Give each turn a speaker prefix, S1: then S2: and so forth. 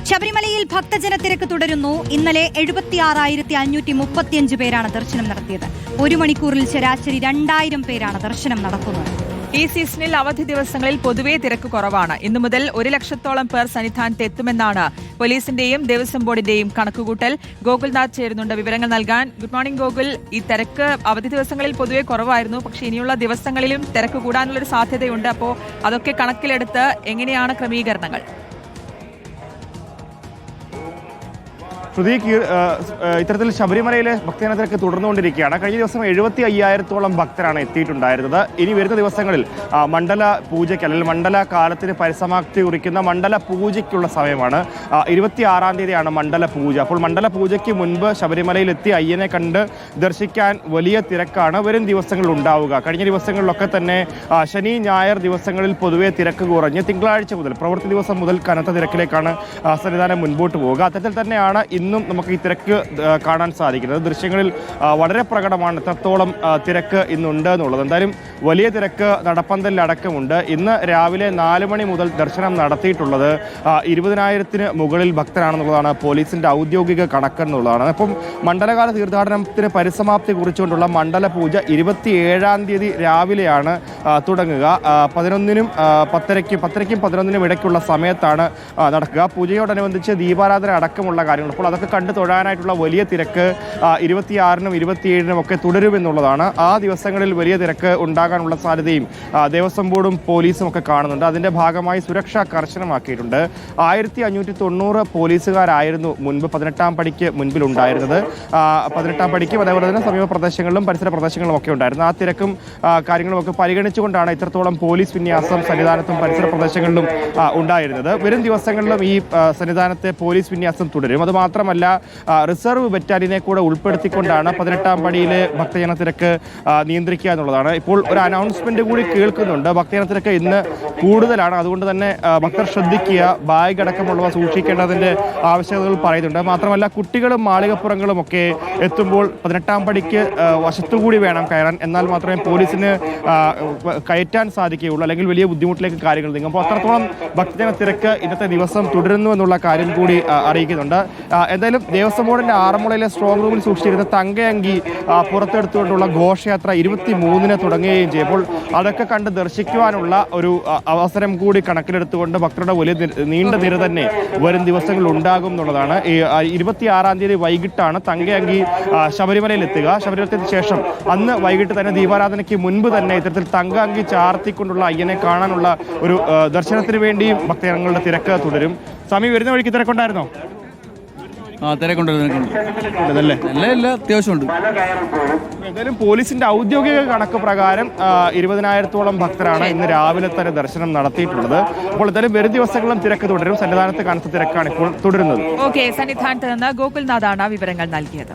S1: ശബരിമലയിൽ ഭക്തജന തിരക്ക് തുടരുന്നു. ഇന്നലെ 76,535 പേരാണ് ദർശനം നടത്തിയത്. ഒരു മണിക്കൂറിൽ ശരാശരി 2000 പേരാണ് ദർശനം നടത്തുന്നത്.
S2: ഈ സീസണിൽ അവധി ദിവസങ്ങളിൽ പൊതുവെ തിരക്ക് കുറവാണ്. ഇന്നു മുതൽ 1 ലക്ഷത്തോളം പേർ സന്നിധാനത്ത് എത്തുമെന്നാണ് പോലീസിന്റെയും ദേവസ്വം ബോർഡിന്റെയും കണക്കുകൂട്ടൽ. ഗോകുൽനാഥ് ചേരുന്നുണ്ട് വിവരങ്ങൾ നൽകാൻ. Good morning Gokul. ഈ തിരക്ക് അവധി ദിവസങ്ങളിൽ പൊതുവെ കുറവായിരുന്നു, പക്ഷേ ഇനിയുള്ള ദിവസങ്ങളിലും തിരക്ക് കൂടാനുള്ളൊരു സാധ്യതയുണ്ട്. അപ്പോൾ അതൊക്കെ കണക്കിലെടുത്ത് എങ്ങനെയാണ് ക്രമീകരണങ്ങൾ?
S3: ഇത്തരത്തിൽ ശബരിമലയിലെ ഭക്തജന തിരക്ക് തുടർന്നുകൊണ്ടിരിക്കുകയാണ്. കഴിഞ്ഞ ദിവസം 75,000-ഓളം ഭക്തരാണ് എത്തിയിട്ടുണ്ടായിരുന്നത്. ഇനി വരുന്ന ദിവസങ്ങളിൽ മണ്ഡല പൂജയ്ക്ക് അല്ലെങ്കിൽ മണ്ഡല കാലത്തിന് പരിസമാപ്തി കുറിക്കുന്ന മണ്ഡല പൂജയ്ക്കുള്ള സമയമാണ്. 26-ാം തീയതിയാണ് മണ്ഡല പൂജ. അപ്പോൾ മണ്ഡല പൂജയ്ക്ക് മുൻപ് ശബരിമലയിലെത്തി അയ്യനെ കണ്ട് ദർശിക്കാൻ വലിയ തിരക്കാണ് വരും ദിവസങ്ങളിൽ ഉണ്ടാവുക. കഴിഞ്ഞ ദിവസങ്ങളിലൊക്കെ തന്നെ ശനി ഞായർ ദിവസങ്ങളിൽ പൊതുവെ തിരക്ക് കുറഞ്ഞ് തിങ്കളാഴ്ച മുതൽ പ്രവൃത്തി ദിവസം മുതൽ കനത്ത തിരക്കിലേക്കാണ് സന്നിധാനം മുൻപോട്ട് പോവുക. അത്തരത്തിൽ തന്നെയാണ് ഇന്നും നമുക്ക് ഈ തിരക്ക് കാണാൻ സാധിക്കുന്നത്. ദൃശ്യങ്ങളിൽ വളരെ പ്രകടമാണ് എത്രത്തോളം തിരക്ക് ഇന്നുണ്ട് എന്നുള്ളത്. എന്തായാലും വലിയ തിരക്ക് നടപ്പന്തലിലടക്കമുണ്ട്. ഇന്ന് രാവിലെ 4 മണി മുതൽ ദർശനം നടത്തിയിട്ടുള്ളത് 20,000-ന് മുകളിൽ ഭക്തരാണെന്നുള്ളതാണ് പോലീസിന്റെ ഔദ്യോഗിക കണക്കെന്നുള്ളതാണ്. അപ്പം മണ്ഡലകാല തീർത്ഥാടനത്തിന് പരിസമാപ്തി കുറിച്ചുകൊണ്ടുള്ള മണ്ഡല പൂജ 27-ാം തീയതി രാവിലെയാണ് തുടങ്ങുക. 11-നും 10-ക്കും 11-നും ഇടയ്ക്കുള്ള സമയത്താണ് നടക്കുക. പൂജയോടനുബന്ധിച്ച് ദീപാരാധന അടക്കമുള്ള കാര്യങ്ങൾ. അപ്പോൾ അതൊക്കെ കണ്ടു തൊഴാനായിട്ടുള്ള വലിയ തിരക്ക് 26-നും 27-നും ഒക്കെ തുടരുമെന്നുള്ളതാണ്. ആ ദിവസങ്ങളിൽ വലിയ തിരക്ക് ഉണ്ടാകാനുള്ള സാധ്യതയും ദേവസ്വം ബോർഡും പോലീസും ഒക്കെ കാണുന്നുണ്ട്. അതിന്റെ ഭാഗമായി സുരക്ഷ കർശനമാക്കിയിട്ടുണ്ട്. 1590 പോലീസുകാരായിരുന്നു മുൻപ് 18-ാം പടിക്ക് മുൻപിൽ ഉണ്ടായിരുന്നത്. 18-ാം പടിക്കും അതേപോലെ തന്നെ സമീപ പ്രദേശങ്ങളിലും പരിസര പ്രദേശങ്ങളിലും ഒക്കെ ഉണ്ടായിരുന്നു. ആ തിരക്കും കാര്യങ്ങളും ഒക്കെ പരിഗണിച്ചുകൊണ്ടാണ് ഇത്രത്തോളം പോലീസ് വിന്യാസം സന്നിധാനത്തും പരിസര പ്രദേശങ്ങളിലും ഉണ്ടായിരുന്നത്. വരും ദിവസങ്ങളിലും ഈ സന്നിധാനത്തെ പോലീസ് വിന്യാസം തുടരും. അത് മാത്രമല്ല റിസർവ് ബറ്റാലിയനെ കൂടെ ഉൾപ്പെടുത്തിക്കൊണ്ടാണ് 18-ാം പടിയിലെ ഭക്തജന തിരക്ക് നിയന്ത്രിക്കുക എന്നുള്ളതാണ്. ഇപ്പോൾ ഒരു അനൗൺസ്മെന്റ് കൂടി കേൾക്കുന്നുണ്ട്. ഭക്തജന തിരക്ക് ഇന്ന് കൂടുതലാണ്, അതുകൊണ്ട് തന്നെ ഭക്തർ ശ്രദ്ധിക്കുക, ബാഗ് അടക്കമുള്ളവ സൂക്ഷിക്കേണ്ടതിന്റെ ആവശ്യകതകൾ പറയുന്നുണ്ട്. മാത്രമല്ല കുട്ടികളും മാളികപ്പുറങ്ങളും ഒക്കെ എത്തുമ്പോൾ 18-ാം പടിക്ക് വശത്തുകൂടി വേണം കയറാൻ, എന്നാൽ മാത്രമേ പോലീസിന് കയറ്റാൻ സാധിക്കുകയുള്ളൂ, അല്ലെങ്കിൽ വലിയ ബുദ്ധിമുട്ടിലേക്ക് കാര്യങ്ങൾ നീങ്ങും. അപ്പോൾ അത്രത്തോളം ഭക്തജന തിരക്ക് ഇന്നത്തെ ദിവസം തുടരുന്നു എന്നുള്ള കാര്യം കൂടി അറിയിക്കുന്നുണ്ട്. എന്തായാലും ദേവസ്വം ബോർഡിന്റെ ആറന്മുളയിലെ സ്ട്രോങ് റൂമിൽ സൂക്ഷിച്ചിരുന്ന തങ്കയങ്കി പുറത്തെടുത്തുകൊണ്ടുള്ള ഘോഷയാത്ര 23-ന് തുടങ്ങുകയും ചെയ്യും. അതൊക്കെ കണ്ട് ദർശിക്കുവാനുള്ള ഒരു അവസരം കൂടി കണക്കിലെടുത്തുകൊണ്ട് ഭക്തരുടെ വലിയ നീണ്ട നിര തന്നെ വരും ദിവസങ്ങളിൽ ഉണ്ടാകും എന്നുള്ളതാണ്. 26-ാം തീയതി വൈകിട്ടാണ് തങ്കയങ്കി ശബരിമലയിൽ എത്തുക. ശബരിമലത്തിന് ശേഷം അന്ന് വൈകിട്ട് തന്നെ ദീപാരാധനയ്ക്ക് മുൻപ് തന്നെ ഇത്തരത്തിൽ തങ്കയങ്കി ചാർത്തിക്കൊണ്ടുള്ള അയ്യനെ കാണാനുള്ള ഒരു ദർശനത്തിന് വേണ്ടിയും ഭക്തജനങ്ങളുടെ തിരക്ക് തുടരും. സ്വാമി വരുന്ന വഴിക്ക് തിരക്കുണ്ടായിരുന്നോ?
S4: അത്യാവശ്യമുണ്ട്.
S3: എന്തായാലും പോലീസിന്റെ ഔദ്യോഗിക കണക്ക് പ്രകാരം 20,000-ഓളം ഭക്തരാണ് ഇന്ന് രാവിലെ തന്നെ ദർശനം നടത്തിയിട്ടുള്ളത്. അപ്പോൾ എന്തായാലും വരും ദിവസങ്ങളിലും തിരക്ക് തുടരും. സന്നിധാനത്ത് കനത്ത തിരക്കാണ് ഇപ്പോൾ തുടരുന്നത്.
S2: സന്നിധാനത്ത് നിന്ന് ഗോകുൽനാഥാണ് വിവരങ്ങൾ നൽകിയത്.